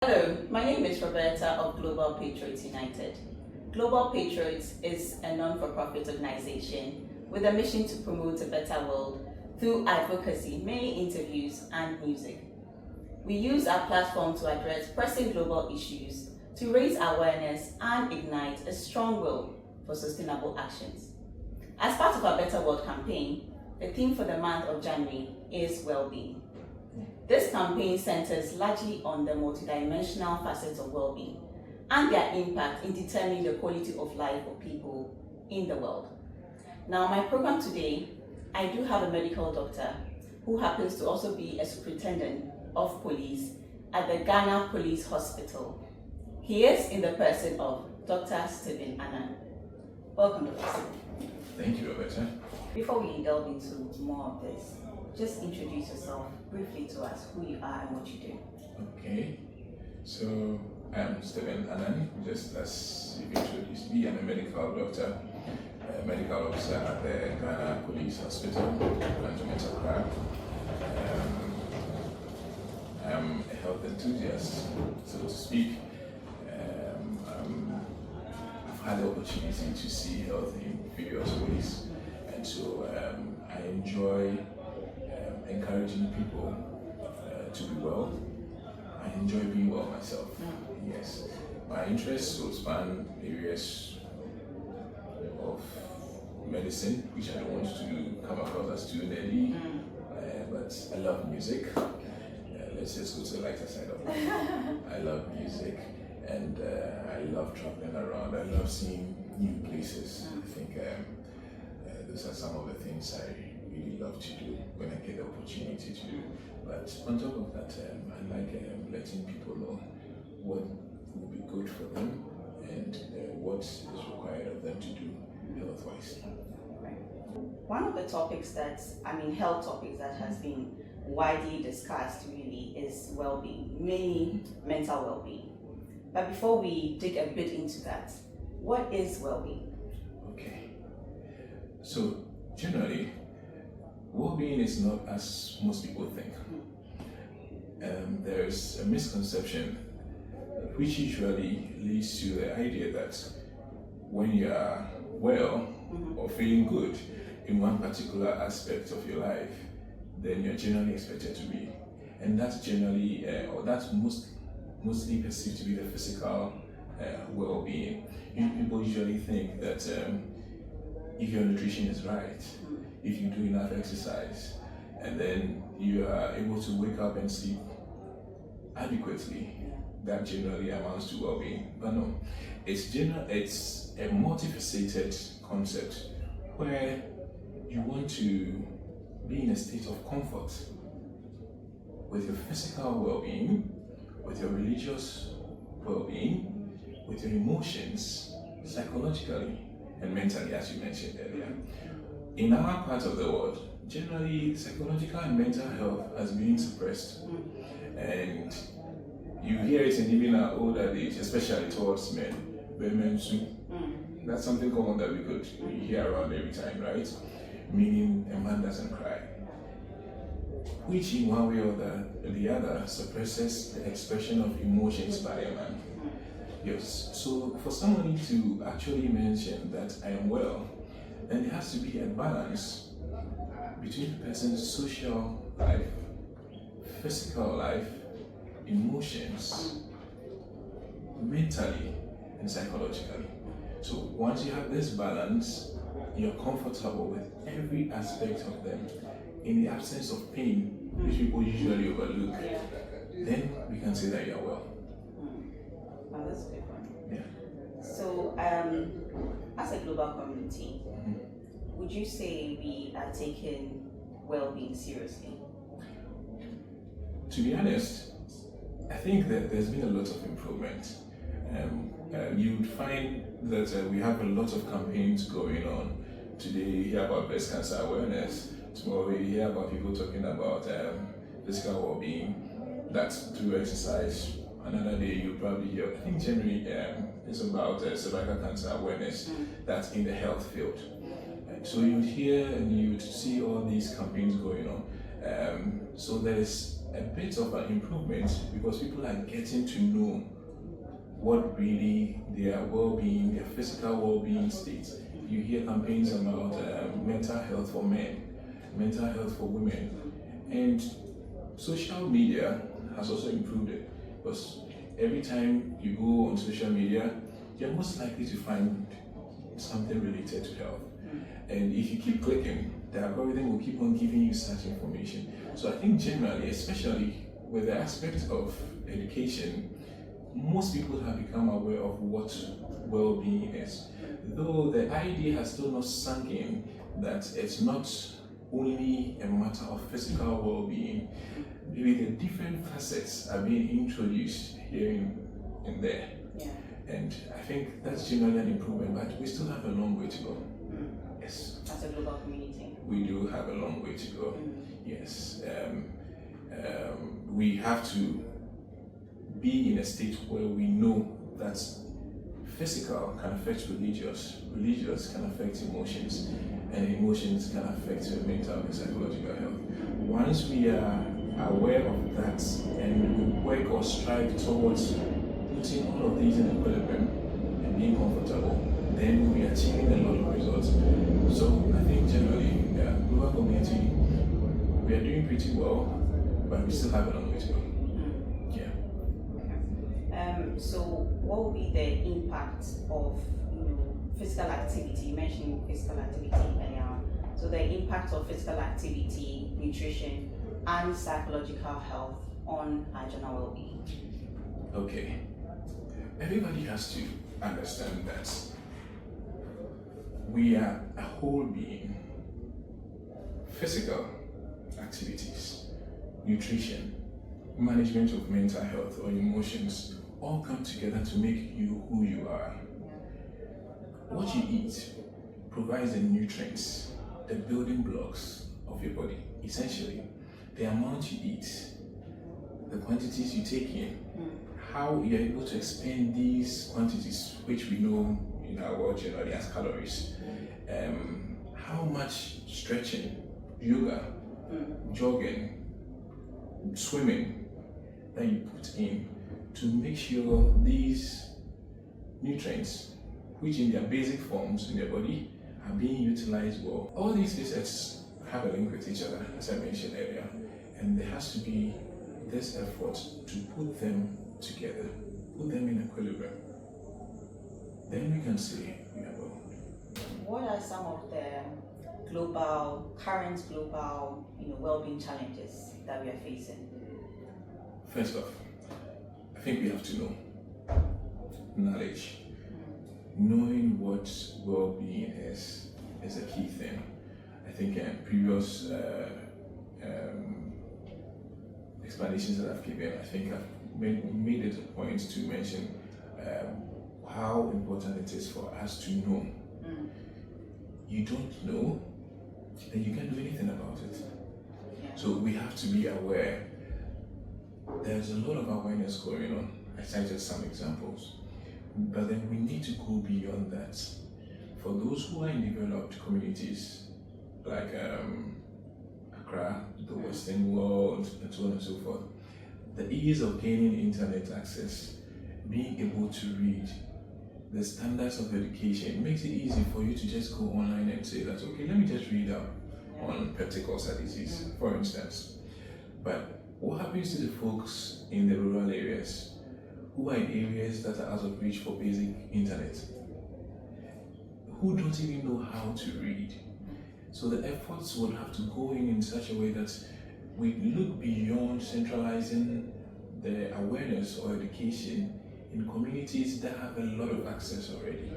Hello, my name is Roberta of Global Patriots United. Global Patriots is a non-for-profit organization with a mission to promote a better world through advocacy, mainly interviews and music. We use our platform to address pressing global issues, to raise awareness and ignite a strong will for sustainable actions. As part of our Better World campaign, the theme for the month of January is Wellbeing. This campaign centers largely on the multidimensional facets of well-being and their impact in determining the quality of life of people in the world. Now, my program today, I do have a medical doctor who happens to also be a superintendent of police at the Ghana Police Hospital. He is in the person of Dr. Stephen Anan. Welcome, Dr. Stephen. Thank you, Roberta. Before we delve into more of this, just introduce yourself briefly to us, who you are and what you do. Okay, so I'm Stephen Anan, just as you introduced me. I'm a medical doctor, a medical officer at the Ghana Police Hospital, Management Accra. I'm a health enthusiast, so to speak. I've had the opportunity to see health in various ways, and so I enjoy encouraging people to be well. I enjoy being well myself. Yes, my interests will span areas of medicine, which I don't want to come across as too nerdy, but I love music. Let's just go to the lighter side of it. I love music, and I love traveling around. I love seeing new places. I think those are some of the things I really love to do when I get the opportunity to do. But on top of that, I like letting people know what will be good for them and what is required of them to do health-wise. One of the topics health topics that has been widely discussed really is well-being, mainly mental well-being. But before we dig a bit into that, what is well-being? Okay, so generally, well-being is not as most people think. There's a misconception which usually leads to the idea that when you are well or feeling good in one particular aspect of your life, then you're generally expected to be. And that's generally, or that's mostly perceived to be the physical well-being. People usually think that if your nutrition is right, if you do enough exercise, and then you are able to wake up and sleep adequately, that generally amounts to well-being. But no, it's a multifaceted concept where you want to be in a state of comfort with your physical well-being, with your religious well-being, with your emotions, psychologically and mentally, as you mentioned earlier. In our part of the world, generally psychological and mental health has been suppressed, and you hear it in even our older age, especially towards men. That's something common that we could hear around every time, right? Meaning a man doesn't cry, which in one way or the other suppresses the expression of emotions by a man. Yes, so for somebody to actually mention that I am well, then there has to be a balance between the person's social life, physical life, emotions, mentally and psychologically. So once you have this balance, you're comfortable with every aspect of them. In the absence of pain, which people usually overlook, then we can say that you're well. Oh, that's a good one. Yeah. So, as a global community, would you say we are taking well-being seriously? To be honest, I think that there's been a lot of improvement. You would find that we have a lot of campaigns going on. Today you hear about breast cancer awareness. Tomorrow you hear about people talking about physical well-being. That's through exercise. Another day you probably hear, I think generally it's about cervical cancer awareness. That's in the health field. So you'd hear and you'd see all these campaigns going on. So there is a bit of an improvement because people are getting to know what really their well-being, their physical well-being state. You hear campaigns about mental health for men, mental health for women, and social media has also improved it because every time you go on social media, you're most likely to find something related to health. And if you keep clicking, the algorithm will keep on giving you such information. So I think generally, especially with the aspect of education, most people have become aware of what well-being is. Though the idea has still not sunk in that it's not only a matter of physical well-being, maybe the different facets are being introduced here and there. Yeah. And I think that's generally an improvement, but we still have a long way to go. Yes. As a global community. We do have a long way to go. Yes. We have to be in a state where we know that physical can affect religious can affect emotions, and emotions can affect your mental and psychological health. Once we are aware of that and we work or strive towards putting all of these in equilibrium and being comfortable, then we are achieving a lot of results. So I think generally, global community, we are doing pretty well, but we still have a long way to go. Yeah. So what will be the impact of physical activity? You mentioned physical activity earlier on. So the impact of physical activity, nutrition, and psychological health on our general well-being. Okay. Everybody has to understand that we are a whole being. Physical activities, nutrition, management of mental health or emotions all come together to make you who you are. What you eat provides the nutrients, the building blocks of your body. Essentially, the amount you eat, the quantities you take in, how you're able to expend these quantities, which we know in our world generally as calories, how much stretching, yoga, jogging, swimming that you put in to make sure these nutrients, which in their basic forms in their body, are being utilized well. All these facets have a link with each other, as I mentioned earlier, and there has to be this effort to put them together, put them in equilibrium. Then we can say we are well. What are some of the current global well-being challenges that we are facing? First off, I think we have to know knowledge. Knowing what well-being is a key thing. I think in previous explanations that I've given, I think I've made it a point to mention how important it is for us to know. You don't know, then you can't do anything about it. Yeah. So we have to be aware. There's a lot of awareness going on. I cited some examples. But then we need to go beyond that. For those who are in developed communities, like Accra, the Western world, and so on and so forth, the ease of gaining internet access, being able to read, the standards of education makes it easy for you to just go online and say that, okay, let me just read up on peptic ulcer disease, for instance. But what happens to the folks in the rural areas who are in areas that are out of reach for basic internet, who don't even know how to read? So the efforts would have to go in such a way that we look beyond centralizing the awareness or education in communities that have a lot of access already.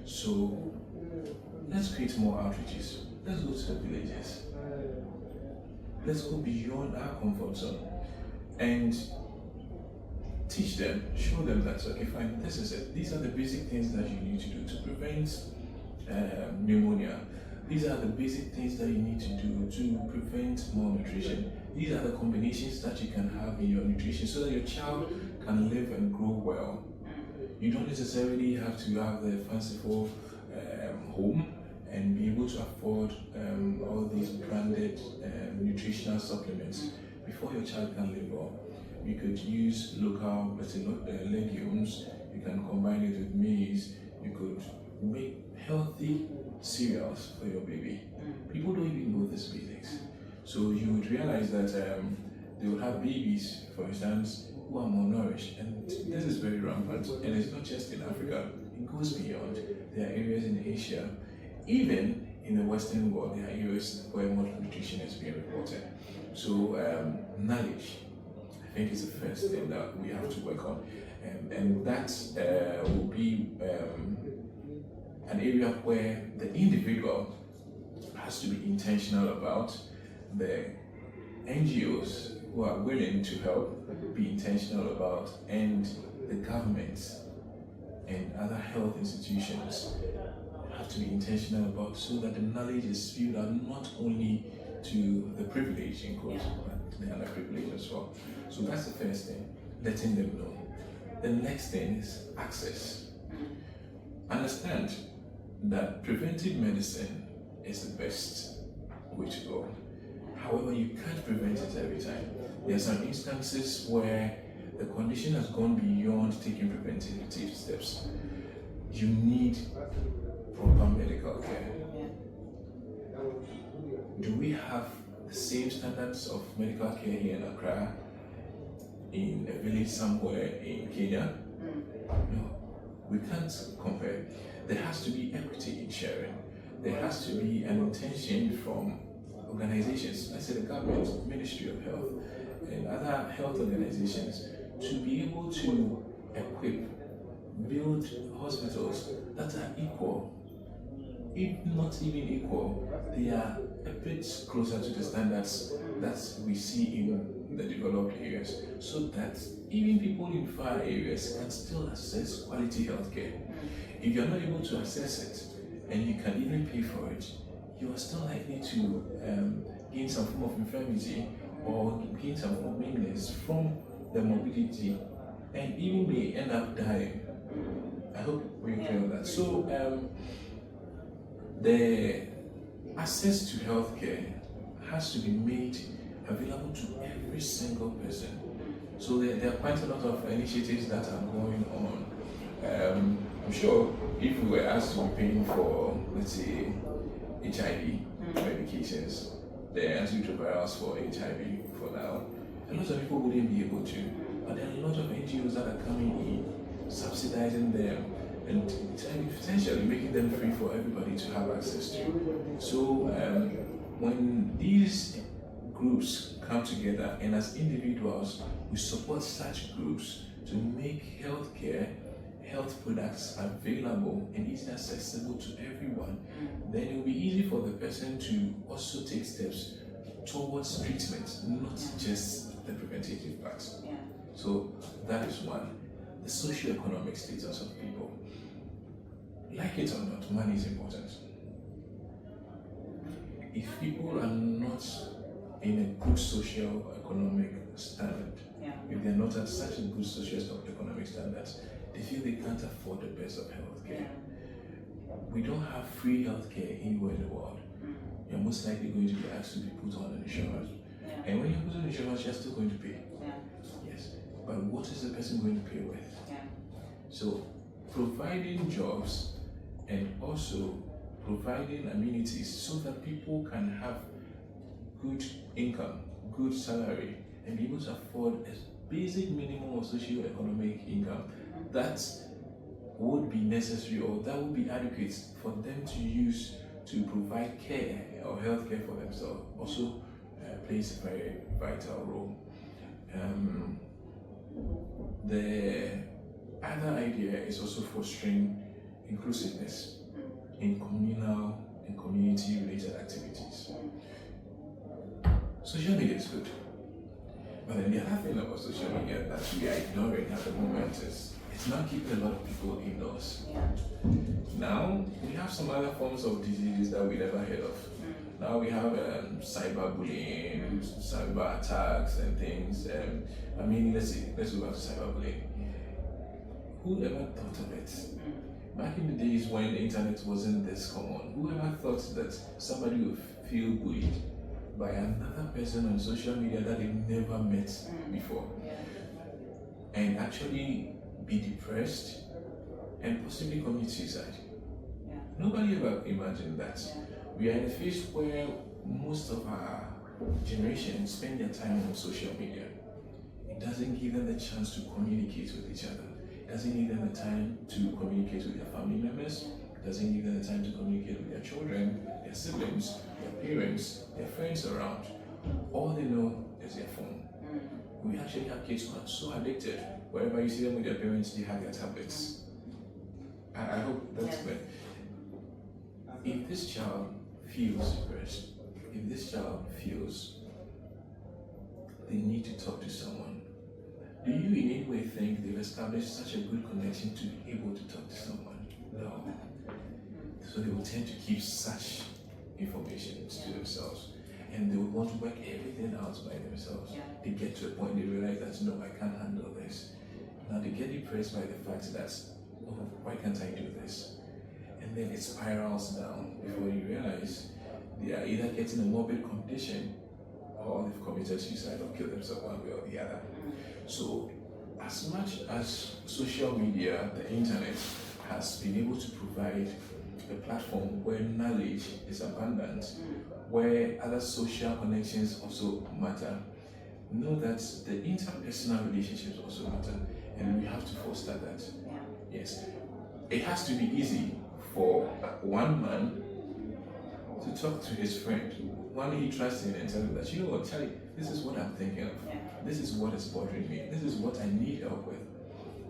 So let's create more outreaches. Let's go to the villages. Let's go beyond our comfort zone and teach them, show them that, okay, fine, this is it. These are the basic things that you need to do to prevent pneumonia. These are the basic things that you need to do to prevent malnutrition. These are the combinations that you can have in your nutrition so that your child can live and grow well. You don't necessarily have to have the fanciful home and be able to afford all these branded nutritional supplements. before your child can labor, you could use local, let's say, legumes. You can combine it with maize. You could make healthy cereals for your baby. People don't even know these basics. So you would realize that they would have babies, for instance, who are malnourished, and this is very rampant. And it's not just in Africa; it goes beyond. There are areas in Asia, even in the Western world, there are areas where malnutrition is being reported. So knowledge, I think, is the first thing that we have to work on, and that will be an area where the individual has to be intentional about. The NGOs who are willing to help be intentional about, and the governments and other health institutions have to be intentional about, so that the knowledge is spewed out not only to the privileged in quotes, but the underprivileged as well. So that's the first thing, letting them know. The next thing is access. Understand that preventive medicine is the best way to go. However, you can't prevent it every time. There are some instances where the condition has gone beyond taking preventative steps. You need proper medical care. Do we have the same standards of medical care here in Accra, in a village somewhere in Kenya? No, we can't compare. There has to be equity in sharing. There has to be an intention from organizations, let's say the government, Ministry of Health, and other health organizations, to be able to equip, build hospitals that are equal. If not even equal, they are a bit closer to the standards that we see in the developed areas, so that even people in far areas can still access quality healthcare. If you're not able to access it, and you can even pay for it, you are still likely to gain some form of infirmity or gain some form of illness from the morbidity, and even may end up dying. I hope we're clear on that. So the access to healthcare has to be made available to every single person. So there are quite a lot of initiatives that are going on. I'm sure if we were asked to be paying for, let's say, HIV medications, the antiretrovirals for HIV for now, a lot of people wouldn't be able to. But there are a lot of NGOs that are coming in, subsidizing them, and potentially making them free for everybody to have access to. So when these groups come together, and as individuals we support such groups to make healthcare, health products available and easily accessible to everyone, then it will be easy for the person to also take steps towards treatment, not just the preventative part. So that is one. The socioeconomic status of people. Like it or not, money is important. If people are not in a good socio-economic standard, if they're not at such a good socio-economic standards, they feel they can't afford the best of healthcare. We don't have free healthcare anywhere in the world. You're most likely going to be asked to be put on an insurance. And when you put on insurance, you're still going to pay. Yes. But what is the person going to pay with? So providing jobs and also providing amenities so that people can have good income, good salary, and be able to afford a basic minimum of socio-economic income that would be necessary, or that would be adequate for them to use to provide care or health care for themselves, also plays a very vital role. The other idea is also fostering inclusiveness in communal and community-related activities. Social media is good, but then the other thing about social media that we are ignoring at the moment is it's not keeping a lot of people indoors. Now we have some other forms of diseases that we never heard of. Now we have cyberbullying, cyber attacks and things. I mean, let's go back to cyberbullying. Who ever thought of it? Back in the days when the internet wasn't this common, who ever thought that somebody would feel bullied by another person on social media that they never met before, and actually be depressed and possibly commit suicide. Nobody ever imagined that. We are in a phase where most of our generation spend their time on social media. It doesn't give them the chance to communicate with each other. It doesn't give them the time to communicate with their family members. It doesn't give them the time to communicate with their children, their siblings, their parents, their friends around. All they know is their phone. We actually have kids who are so addicted. Wherever you see them with their parents, they have their tablets. I hope that's clear. If this child feels depressed, if this child feels they need to talk to someone, do you in any way think they've established such a good connection to be able to talk to someone? No. So they will tend to keep such information to themselves, and they will want to work everything out by themselves. They get to a point they realize that no, I can't handle this. Now they get depressed by the fact that, oh, why can't I do this? And then it spirals down before you realize they are either getting a morbid condition or they've committed suicide or killed themselves one way or the other. So as much as social media, the internet, has been able to provide a platform where knowledge is abundant, where other social connections also matter, know that the interpersonal relationships also matter, and we have to foster that. Yes. It has to be easy for one man to talk to his friend, one he trusts in, and tell him that, you know what, Charlie, this is what I'm thinking of. This is what is bothering me. This is what I need help with.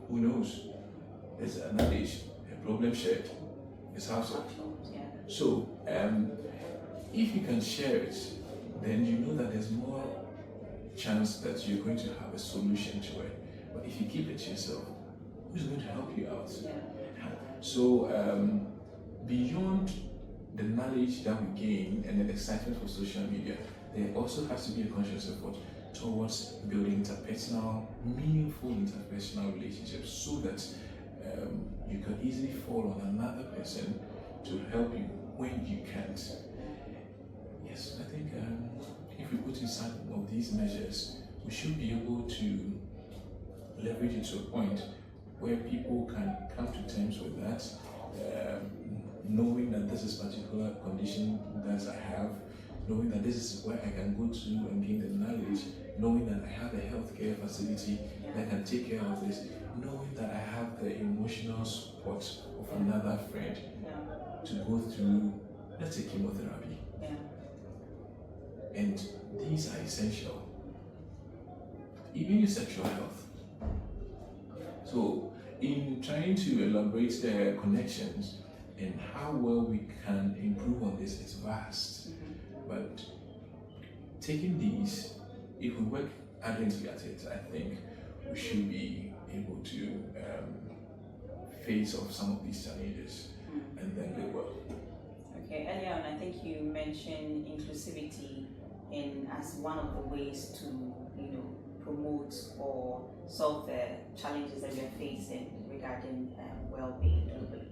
Who knows? There's a knowledge, a problem shared. It's household. So, if you can share it, then you know that there's more chance that you're going to have a solution to it. But if you keep it to yourself, who's going to help you out? So, beyond the knowledge that we gain and the excitement for social media, there also has to be a conscious effort towards building interpersonal, meaningful interpersonal relationships, so that you can easily fall on another person to help you when you can't. Yes, I think if we put in some of these measures, we should be able to leverage it to a point where people can come to terms with that, knowing that this is a particular condition that I have, knowing that this is where I can go to and gain the knowledge, knowing that I have a healthcare facility that can take care of this, knowing that I have the emotional support of another friend to go through, let's say, chemotherapy. And these are essential. Even your sexual health. So, in trying to elaborate the connections and how well we can improve on this, it's vast. But taking these, if we work ardently at it, I think we should be able to face off some of these challenges and then live well. Okay, earlier on, I think you mentioned inclusivity as one of the ways to, promote or solve the challenges that we are facing regarding well-being globally.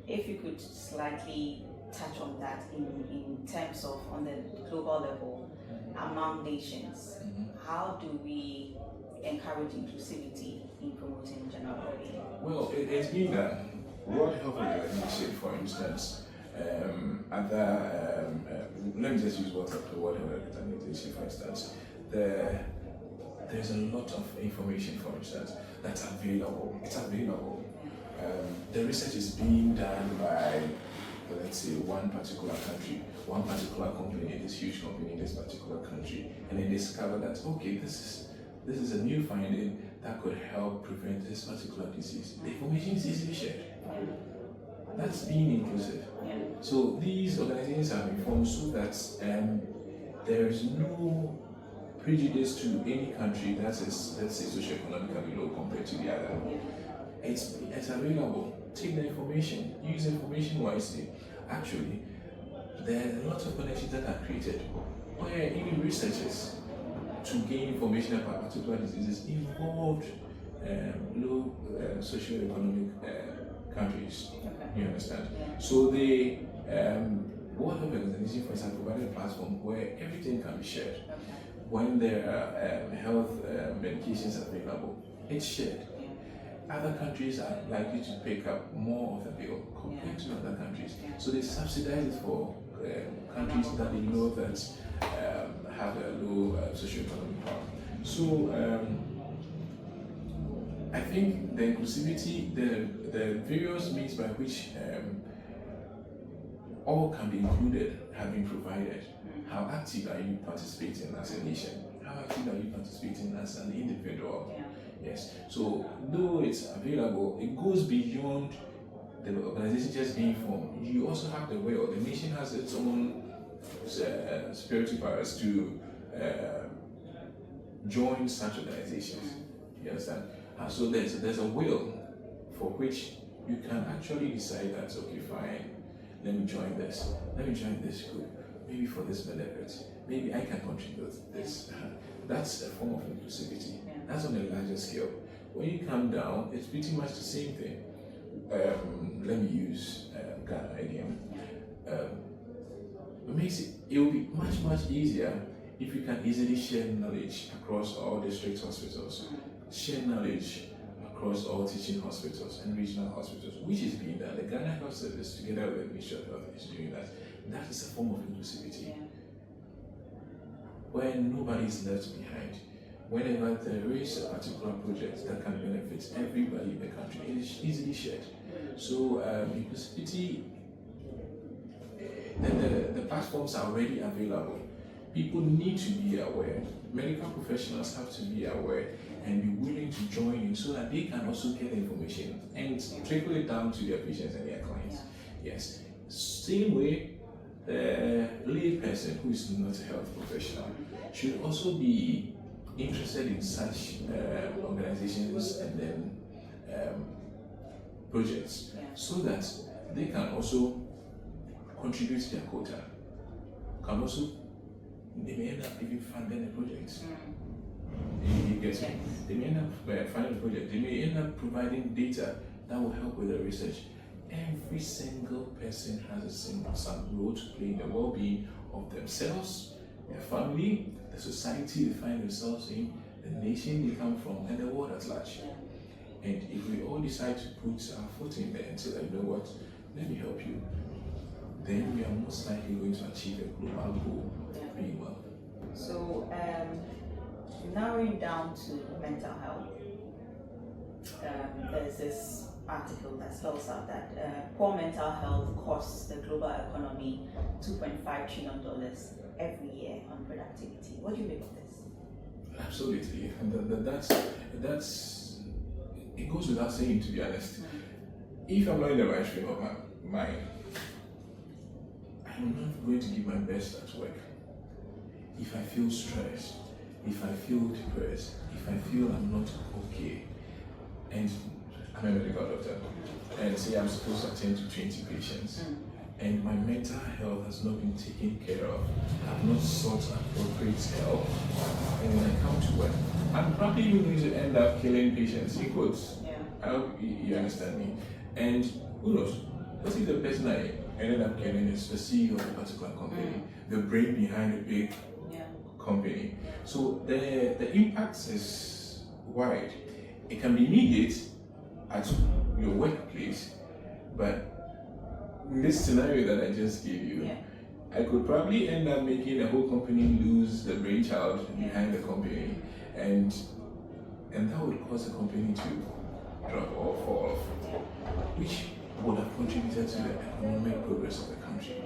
If you could slightly touch on that in terms of on the global level among nations, how do we encourage inclusivity in promoting general well-being? Well, it's been done. World Health Organization, for instance, let me just use the World Health Organization, for instance. There's a lot of information, for instance, that's available. It's available. The research is being done by, let's say, one particular country, one particular company, this huge company in this particular country, and they discover that, okay, this is a new finding that could help prevent this particular disease. The information is easily shared. That's being inclusive. So these organizations have been formed so that there is no prejudice to any country that is, let's say, socioeconomically low compared to the other. It's available. Take the information, use information wisely. Actually, there are a lot of connections that are created where even researchers to gain information about particular diseases involved low socioeconomic countries. You understand? So they World Health Organization, for example, provided a platform where everything can be shared. Okay. When there are health medications available, it's shared. Other countries are likely to pick up more of the bill compared to other countries. So they subsidize it for countries that they know that have a low socioeconomic power. So I think the inclusivity, the various means by which all can be included have been provided. How active are you participating as a nation? How active are you participating as an individual? Yes. So though it's available, it goes beyond the organization just being formed. You also have the will. The nation has its own spiritual powers to join such organizations. You understand? So there's a will for which you can actually decide that, okay, fine, let me join this. Let me join this group. Maybe for this benefit. Maybe I can contribute this. That's a form of inclusivity. That's on a larger scale. When you come down, it's pretty much the same thing. Let me use Ghana again. It will be much easier if you can easily share knowledge across all district hospitals, share knowledge across all teaching hospitals and regional hospitals, which is being done. The Ghana Health Service, together with the Ministry of Health, is doing that. That is a form of inclusivity, where nobody is left behind. Whenever there is a particular project that can benefit everybody in the country, it is easily shared. So inclusivity, the platforms are already available. People need to be aware. Medical professionals have to be aware and be willing to join in so that they can also get information and trickle it down to their patients and their clients. Yes. Same way, the lay person who is not a health professional should also be interested in such organizations and then projects so that they can also contribute their quota. They may end up even funding the projects. You get it? They may end up funding the project. They may end up providing data that will help with the research. Every single person has some role to play in the well-being of themselves, their family, the society they find themselves in, the nation they come from, and the world at large. And if we all decide to put our foot in there and say, you know what, let me help you, then we are most likely going to achieve a global goal of being well. So, narrowing down to mental health, there's this article that spells out that poor mental health costs the global economy $2.5 trillion every year on productivity. What do you make of this? Absolutely, and that's it goes without saying, to be honest. If I'm not in the right frame of mind, I'm not going to give my best at work. If I feel stressed, if I feel depressed, if I feel I'm not okay, and I'm a medical doctor, and say I'm supposed to attend to 20 patients, and my mental health has not been taken care of, I've not sought appropriate help, and when I come to work, I'm probably even going to end up killing patients, in quotes. I hope you understand me. And who knows, what if the person I ended up killing is the CEO of a particular company, the brain behind a big company? So the impact is wide. It can be immediate at your workplace, but in this scenario that I just gave you, I could probably end up making the whole company lose the brainchild behind the company, and that would cause the company to drop or fall off, which would have contributed to the economic progress of the country.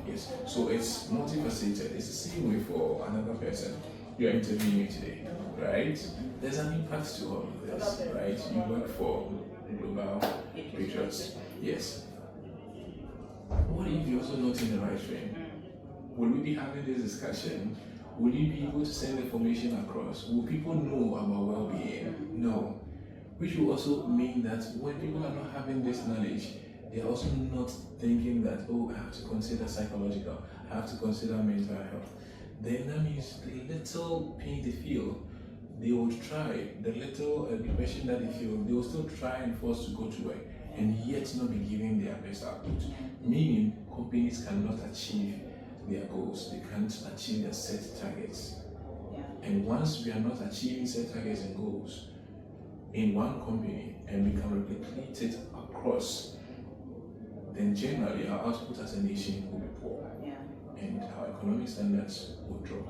Yes, so it's multifaceted. It's the same way for another person. You're interviewing me today, right? There's an impact to all of this, right? You work for Global Patriots. Yes. What if you're also not in the right frame? Will we be having this discussion? Will you be able to send information across? Will people know about well-being? No. Which will also mean that when people are not having this knowledge, they are also not thinking that, oh, I have to consider psychological, I have to consider mental health. Then that means the little pain they feel, they will try, the little depression that they feel, they will still try and force to go to work. and yet not be giving their best output. Meaning companies cannot achieve their goals, they can't achieve their set targets. And once we are not achieving set targets and goals in one company and we can replicate it across, then generally our output as a nation will be poor, and our economic standards will drop.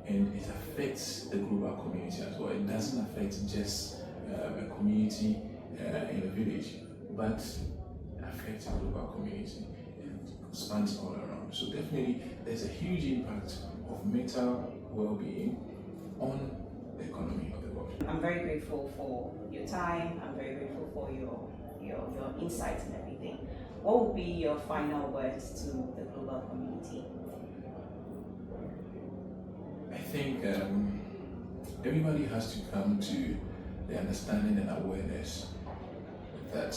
And it affects the global community as well. It doesn't affect just a community in a village, but affects the global community and spans all around. So definitely there's a huge impact of mental well-being on the economy of the world. I'm very grateful for your time. I'm very grateful for your insights and everything. What would be your final words to the global community? I think everybody has to come to the understanding and awareness that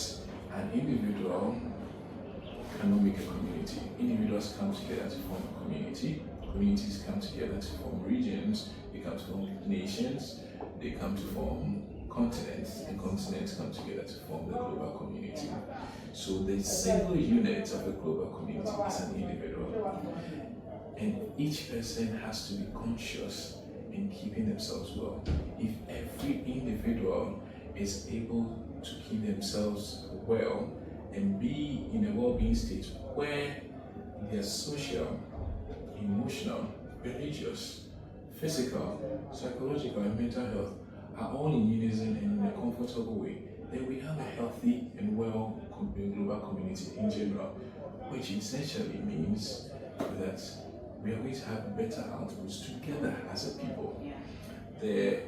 an individual cannot make a community. Individuals come together to form a community. Communities come together to form regions. They come to form nations. They come to form continents. And continents come together to form the global community. So the single unit of the global community is an individual. And each person has to be conscious in keeping themselves well. If every individual is able to keep themselves well and be in a well-being state where their social, emotional, religious, physical, psychological, and mental health are all in unison and in a comfortable way, then we have a healthy and well global community in general, which essentially means that we are going to have better outputs together as a people. The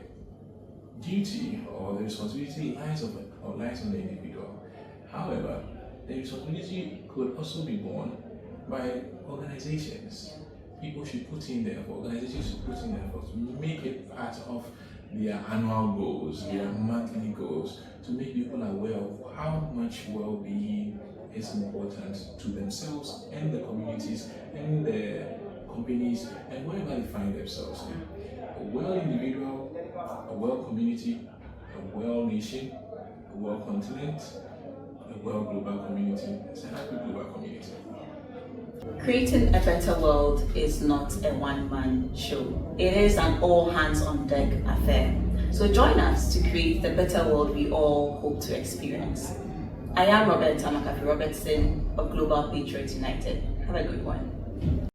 duty or the responsibility lies on the individual. However, the responsibility could also be borne by organizations. People should put in the effort, organizations should put in the effort to make it part of their annual goals, their monthly goals, to make people aware of how much well-being is important to themselves and the communities and the companies and wherever they find themselves in. A well individual, a well community, a well nation, a well continent, a well global community, it's a happy global community. Creating a better world is not a one-man show. It is an all-hands-on-deck affair. So join us to create the better world we all hope to experience. I am Roberta McAfee Robertson of Global Patriots United. Have a good one.